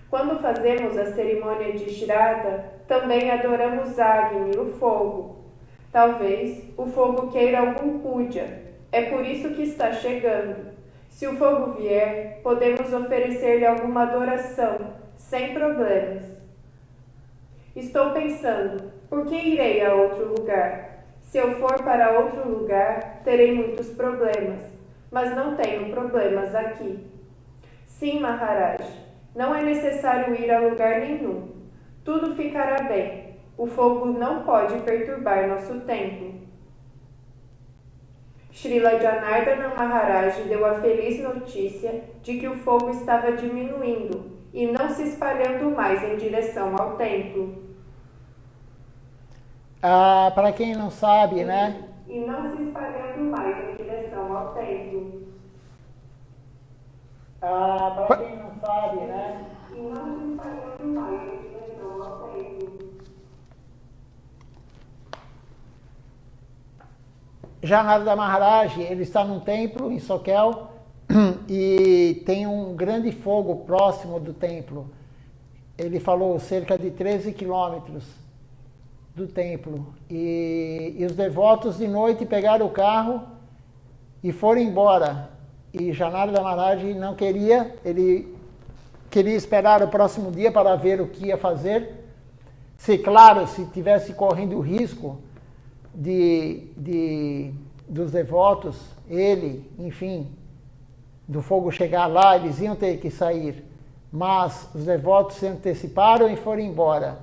Quando fazemos a cerimônia de Shraddha, também adoramos Agni, o fogo. Talvez o fogo queira algum puja. É por isso que está chegando. Se o fogo vier, podemos oferecer-lhe alguma adoração, sem problemas. Estou pensando, por que irei a outro lugar? Se eu for para outro lugar, terei muitos problemas, mas não tenho problemas aqui. Sim, Maharaj, não é necessário ir a lugar nenhum. Tudo ficará bem. O fogo não pode perturbar nosso templo. Srila Janardana Maharaj deu a feliz notícia de que o fogo estava diminuindo e não se espalhando mais em direção ao templo. Para quem não sabe, né? E não se espalhando mais em direção ao templo. Para quem não sabe, né? E não se espalhando mais em direção ao templo. Janardana Maharaj, ele está num templo em Sokel e tem um grande fogo próximo do templo. Ele falou cerca de 13 quilômetros do templo. E os devotos de noite pegaram o carro e foram embora. E Janardana Maharaj não queria, ele queria esperar o próximo dia para ver o que ia fazer. Se, claro, se tivesse correndo o risco dos devotos, ele, enfim, do fogo chegar lá, eles iam ter que sair. Mas os devotos se anteciparam e foram embora.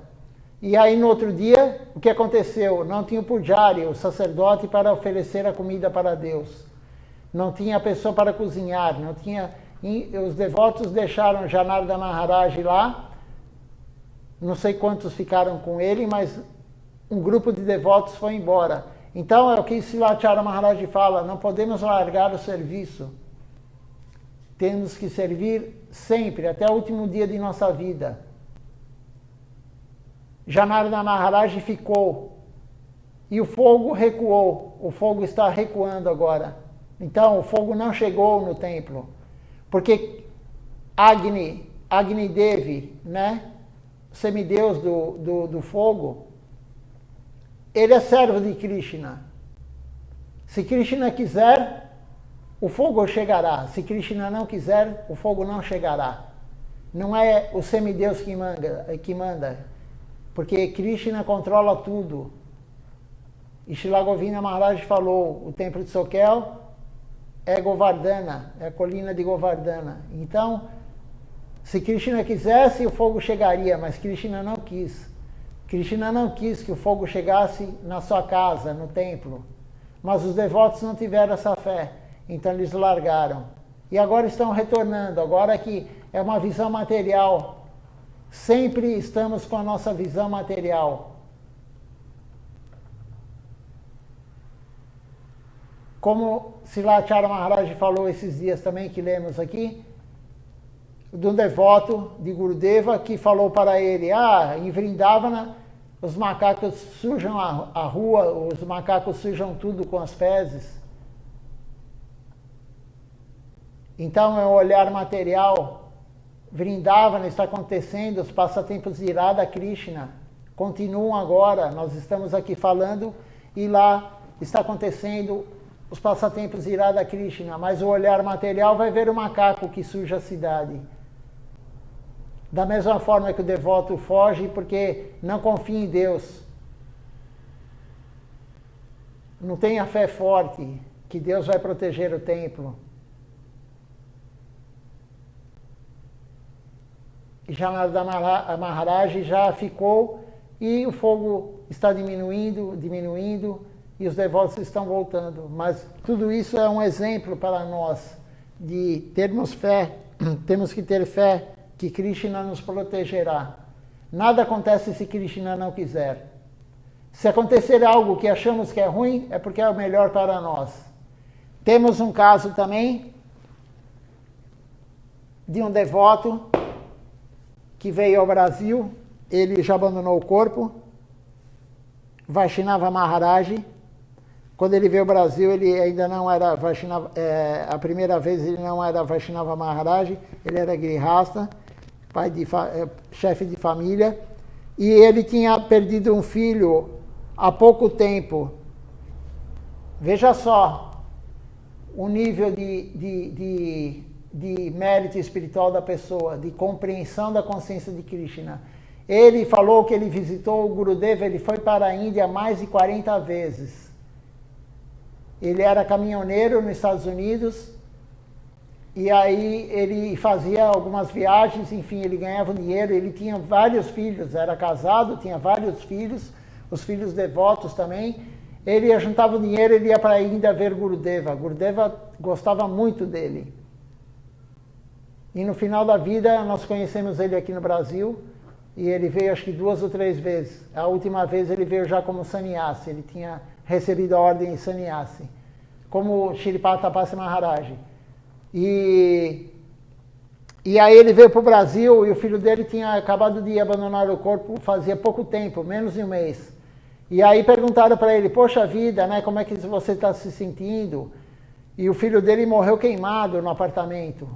E aí no outro dia, o que aconteceu? Não tinha o pujari, o sacerdote, para oferecer a comida para Deus. Não tinha a pessoa para cozinhar, não tinha. Os devotos deixaram Janardana Maharaj lá. Não sei quantos ficaram com ele, mas um grupo de devotos foi embora. Então é o que Silachara Maharaj fala, não podemos largar o serviço. Temos que servir sempre, até o último dia de nossa vida. Janardana Maharaj ficou e o fogo recuou. O fogo está recuando agora. Então o fogo não chegou no templo, porque Agni Devi, né, semideus do fogo, ele é servo de Krishna. Se Krishna quiser, o fogo chegará. Se Krishna não quiser, o fogo não chegará. Não é o semideus que manda, porque Krishna controla tudo. E Srila Govinda Maharaj falou, o templo de Sokel é Govardhana, é a colina de Govardhana. Então, se Krishna quisesse, o fogo chegaria, mas Krishna não quis. Krishna não quis que o fogo chegasse na sua casa, no templo. Mas os devotos não tiveram essa fé, então eles largaram. E agora estão retornando, agora que é uma visão material. sempre estamos com a nossa visão material. Como Srilacharya Maharaj falou esses dias também, que lemos aqui, de um devoto de Gurudeva que falou para ele, em Vrindavana os macacos sujam a rua, os macacos sujam tudo com as fezes. Então é o olhar material. Vrindavana está acontecendo, os passatempos de Radha Krishna continuam agora, nós estamos aqui falando, e lá está acontecendo os passatempos de Radha Krishna, mas o olhar material vai ver o macaco que suja a cidade. Da mesma forma que o devoto foge porque não confia em Deus. Não tem a fé forte que Deus vai proteger o templo. E Janardana Maharaj já ficou e o fogo está diminuindo e os devotos estão voltando. Mas tudo isso é um exemplo para nós de termos fé, temos que ter fé que Krishna nos protegerá. Nada acontece se Krishna não quiser. Se acontecer algo que achamos que é ruim, é porque é o melhor para nós. Temos um caso também de um devoto que veio ao Brasil, ele já abandonou o corpo, Vaishnava Maharaj. Quando ele veio ao Brasil, ele ainda não era Vaishnava, a primeira vez ele não era Vaishnava Maharaj, ele era Grihasta, chefe de família, e ele tinha perdido um filho há pouco tempo. Veja só o nível de mérito espiritual da pessoa, de compreensão da consciência de Krishna. Ele falou que ele visitou o Gurudeva, ele foi para a Índia mais de 40 vezes. Ele era caminhoneiro nos Estados Unidos, e aí ele fazia algumas viagens, enfim, ele ganhava dinheiro, ele tinha vários filhos, era casado, tinha vários filhos, os filhos devotos também. Ele juntava o dinheiro, ele ia para a Índia ver Gurudeva. Gurudeva gostava muito dele. E no final da vida, nós conhecemos ele aqui no Brasil, e ele veio acho que 2 ou 3 vezes. A última vez ele veio já como sannyasi, ele tinha recebido a ordem de sannyasi, como Shripad Tapasya Maharaj. E aí ele veio para o Brasil e o filho dele tinha acabado de abandonar o corpo fazia pouco tempo, menos de um mês. E aí perguntaram para ele, poxa vida, né, como é que você está se sentindo? E o filho dele morreu queimado no apartamento.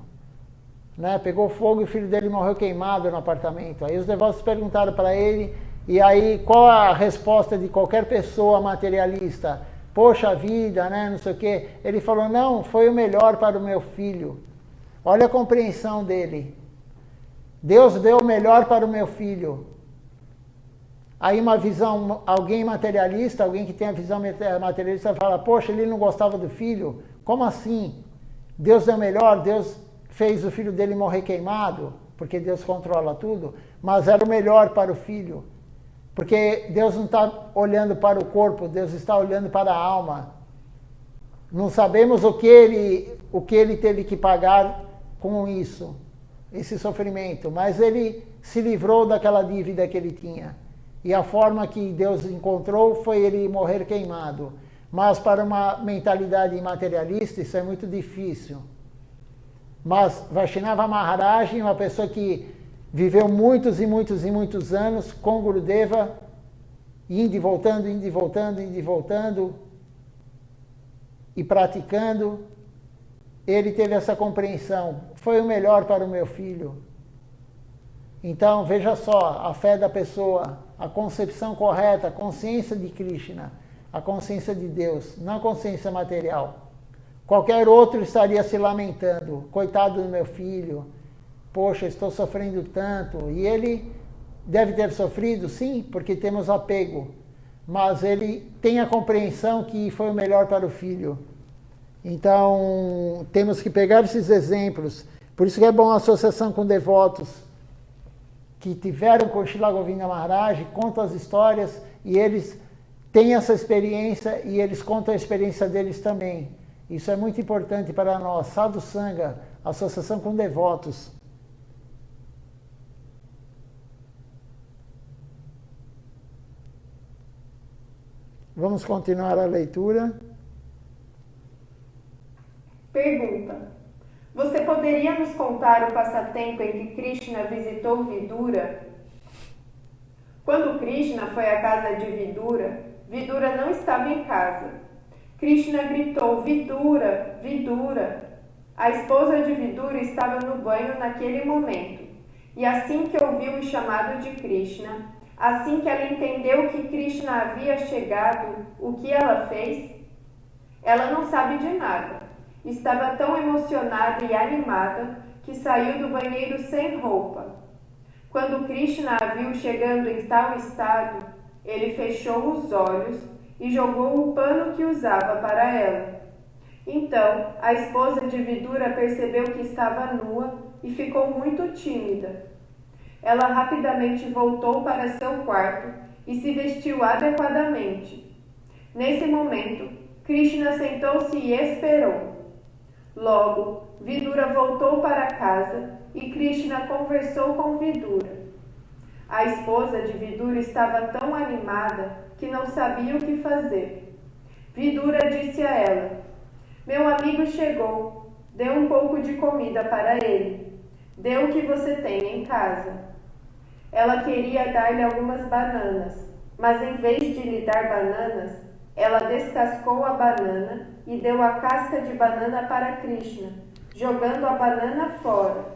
Né, pegou fogo e o filho dele morreu queimado no apartamento. Aí os devotos perguntaram para ele, e aí qual a resposta de qualquer pessoa materialista? Poxa vida, né, não sei o quê. Ele falou, não, foi o melhor para o meu filho. Olha a compreensão dele. Deus deu o melhor para o meu filho. Aí uma visão, alguém materialista, alguém que tem a visão materialista fala, poxa, ele não gostava do filho? Como assim? Deus deu o melhor, Deus fez o filho dele morrer queimado, porque Deus controla tudo, mas era o melhor para o filho. Porque Deus não está olhando para o corpo, Deus está olhando para a alma. Não sabemos o que ele teve que pagar com isso, esse sofrimento, mas ele se livrou daquela dívida que ele tinha. E a forma que Deus encontrou foi ele morrer queimado. Mas para uma mentalidade materialista isso é muito difícil. Mas Vaishnava Maharaj, uma pessoa que viveu muitos e muitos e muitos anos com Gurudeva, indo e voltando, indo e voltando, indo e voltando, e praticando, ele teve essa compreensão. Foi o melhor para o meu filho. Então, veja só, a fé da pessoa, a concepção correta, a consciência de Krishna, a consciência de Deus, não a consciência material. Qualquer outro estaria se lamentando, coitado do meu filho, poxa, estou sofrendo tanto. E ele deve ter sofrido, sim, porque temos apego, mas ele tem a compreensão que foi o melhor para o filho. Então, temos que pegar esses exemplos. Por isso que é bom a associação com devotos que tiveram com Srila Govinda Maharaj, contam as histórias e eles têm essa experiência e eles contam a experiência deles também. Isso é muito importante para nós. Sadhu Sangha, associação com devotos. Vamos continuar a leitura. Pergunta: você poderia nos contar o passatempo em que Krishna visitou Vidura? Quando Krishna foi à casa de Vidura, Vidura não estava em casa. Krishna gritou: Vidura, Vidura! A esposa de Vidura estava no banho naquele momento, e assim que ouviu o chamado de Krishna, assim que ela entendeu que Krishna havia chegado, o que ela fez? Ela não sabe de nada. Estava tão emocionada e animada que saiu do banheiro sem roupa. Quando Krishna a viu chegando em tal estado, ele fechou os olhos e jogou o pano que usava para ela. Então, a esposa de Vidura percebeu que estava nua e ficou muito tímida. Ela rapidamente voltou para seu quarto e se vestiu adequadamente. Nesse momento, Krishna sentou-se e esperou. Logo, Vidura voltou para casa e Krishna conversou com Vidura. A esposa de Vidura estava tão animada que não sabia o que fazer. Vidura disse a ela: meu amigo chegou, dê um pouco de comida para ele. Dê o que você tem em casa. Ela queria dar-lhe algumas bananas, mas em vez de lhe dar bananas, ela descascou a banana e deu a casca de banana para Krishna, jogando a banana fora.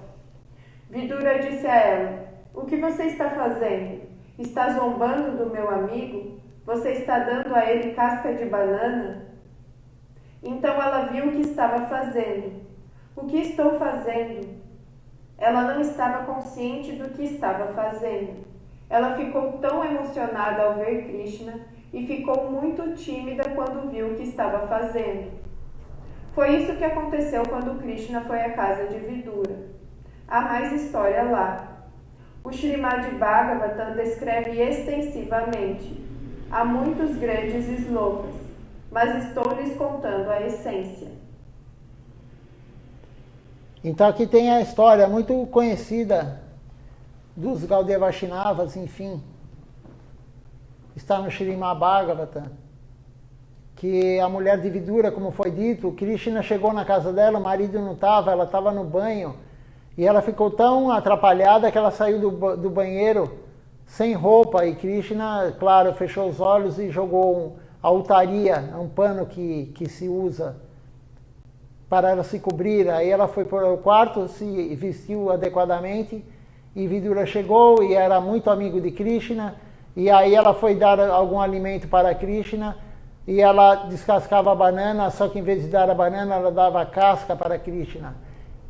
Vidura disse a ela: o que você está fazendo? Está zombando do meu amigo? Você está dando a ele casca de banana? Então ela viu o que estava fazendo. O que estou fazendo? Ela não estava consciente do que estava fazendo. Ela ficou tão emocionada ao ver Krishna e ficou muito tímida quando viu o que estava fazendo. Foi isso que aconteceu quando Krishna foi à casa de Vidura. Há mais história lá. O Srimad Bhagavatam descreve extensivamente. Há muitos grandes slokas, mas estou lhes contando a essência. Então aqui tem a história muito conhecida dos Gaudiya Vaishnavas, enfim. Está no Srimad Bhagavatam, que a mulher de Vidura, como foi dito, Krishna chegou na casa dela, o marido não estava, ela estava no banho, e ela ficou tão atrapalhada que ela saiu do banheiro sem roupa, e Krishna, claro, fechou os olhos e jogou a utaria, um pano que se usa para ela se cobrir. Aí ela foi para o quarto, se vestiu adequadamente, e Vidura chegou e era muito amigo de Krishna, e aí ela foi dar algum alimento para Krishna, e ela descascava a banana, só que em vez de dar a banana, ela dava a casca para Krishna.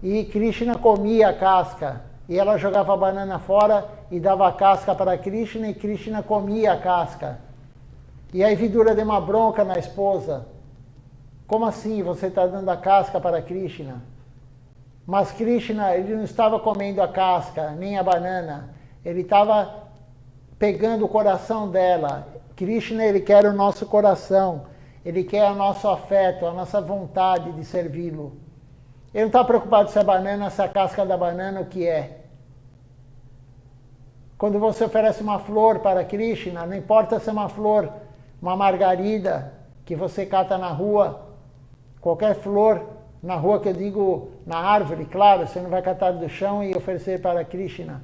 E Krishna comia a casca, e ela jogava a banana fora e dava a casca para Krishna, e Krishna comia a casca. E aí Vidura deu uma bronca na esposa. Como assim você está dando a casca para Krishna? Mas Krishna, ele não estava comendo a casca, nem a banana. Ele estava pegando o coração dela. Krishna, ele quer o nosso coração. Ele quer o nosso afeto, a nossa vontade de servi-lo. Ele não está preocupado se a banana, se a casca da banana, o que é. Quando você oferece uma flor para Krishna, não importa se é uma flor, uma margarida que você cata na rua, qualquer flor, na rua que eu digo na árvore, claro, você não vai catar do chão e oferecer para Krishna.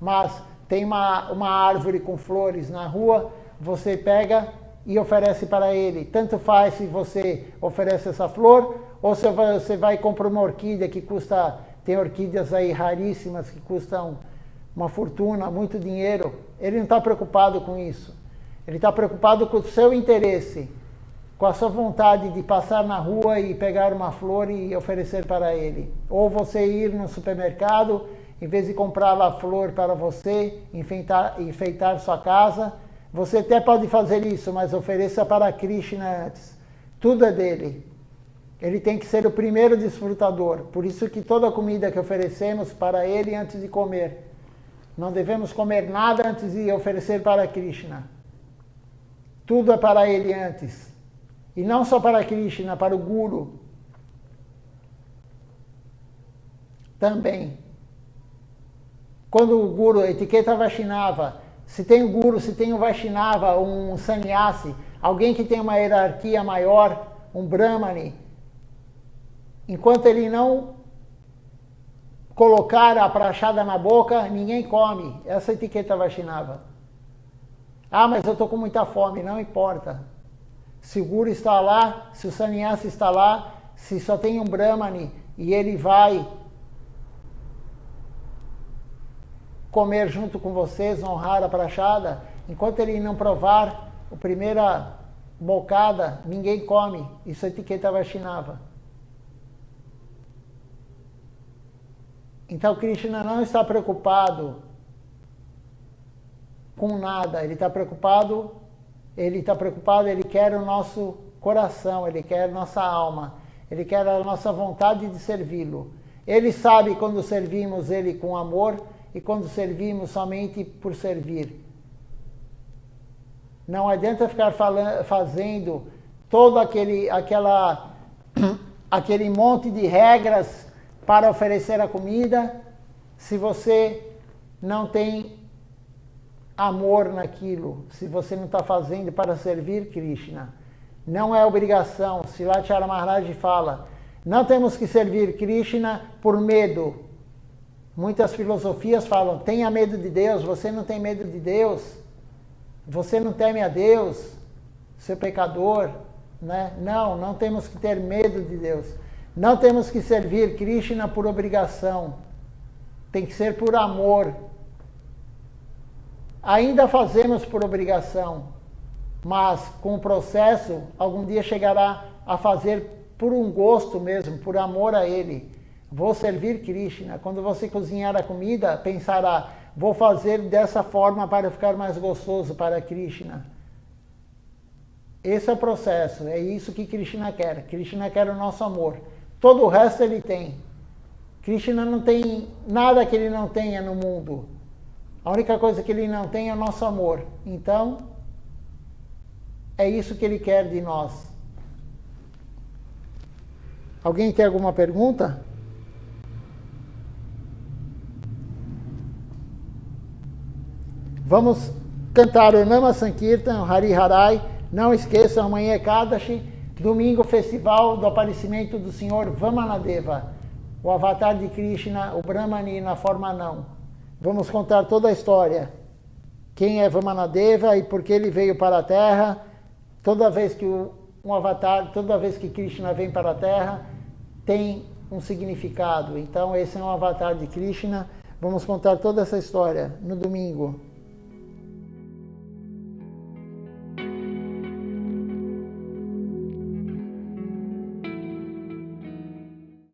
Mas tem uma árvore com flores na rua, você pega e oferece para ele. Tanto faz se você oferece essa flor, ou se você vai e compra uma orquídea que custa, tem orquídeas aí raríssimas que custam uma fortuna, muito dinheiro. Ele não está preocupado com isso. Ele está preocupado com o seu interesse, com a sua vontade de passar na rua e pegar uma flor e oferecer para ele. Ou você ir no supermercado, em vez de comprar a flor para você, enfeitar sua casa, você até pode fazer isso, mas ofereça para Krishna antes. Tudo é dele. Ele tem que ser o primeiro desfrutador. Por isso que toda a comida que oferecemos para ele antes de comer. Não devemos comer nada antes de oferecer para Krishna. Tudo é para ele antes. E não só para Krishna, para o Guru. Também. Quando o Guru, etiqueta Vaishnava, se tem o Guru, se tem o Vaishnava, um sannyasi, alguém que tem uma hierarquia maior, um Brahmani, enquanto ele não colocar a prachada na boca, ninguém come. Essa etiqueta Vaishnava. Ah, mas eu estou com muita fome. Não importa. Se o Guru está lá, se o sannyasi está lá, se só tem um Brahmani e ele vai comer junto com vocês, honrar a prachada, enquanto ele não provar a primeira bocada, ninguém come. Isso é etiqueta Vaishnava. Então Krishna não está preocupado com nada, ele quer o nosso coração, ele quer nossa alma, ele quer a nossa vontade de servi-lo. Ele sabe quando servimos ele com amor e quando servimos somente por servir. Não adianta ficar fazendo todo aquele monte de regras para oferecer a comida se você não tem amor naquilo, se você não está fazendo para servir Krishna. Não é obrigação. Srilacharya Maharaj fala, não temos que servir Krishna por medo. Muitas filosofias falam, tenha medo de Deus. Você não tem medo de Deus? Você não teme a Deus? Seu pecador? Né? Não temos que ter medo de Deus. Não temos que servir Krishna por obrigação. Tem que ser por amor. Ainda fazemos por obrigação, mas com o processo, algum dia chegará a fazer por um gosto mesmo, por amor a Ele. Vou servir Krishna. Quando você cozinhar a comida, pensará, vou fazer dessa forma para ficar mais gostoso para Krishna. Esse é o processo, é isso que Krishna quer. Krishna quer o nosso amor. Todo o resto Ele tem. Krishna não tem nada que Ele não tenha no mundo. A única coisa que Ele não tem é o nosso amor. Então, é isso que Ele quer de nós. Alguém tem alguma pergunta? Vamos cantar o Nama Sankirtan, o Hari Harai. Não esqueçam, amanhã é Kadashi, domingo, festival do aparecimento do Senhor Vamanadeva, o avatar de Krishna, o Brahmani na forma não. Vamos contar toda a história. Quem é Vamanadeva e por que ele veio para a Terra. Toda vez que toda vez que Krishna vem para a Terra, tem um significado. Então esse é um avatar de Krishna. Vamos contar toda essa história no domingo.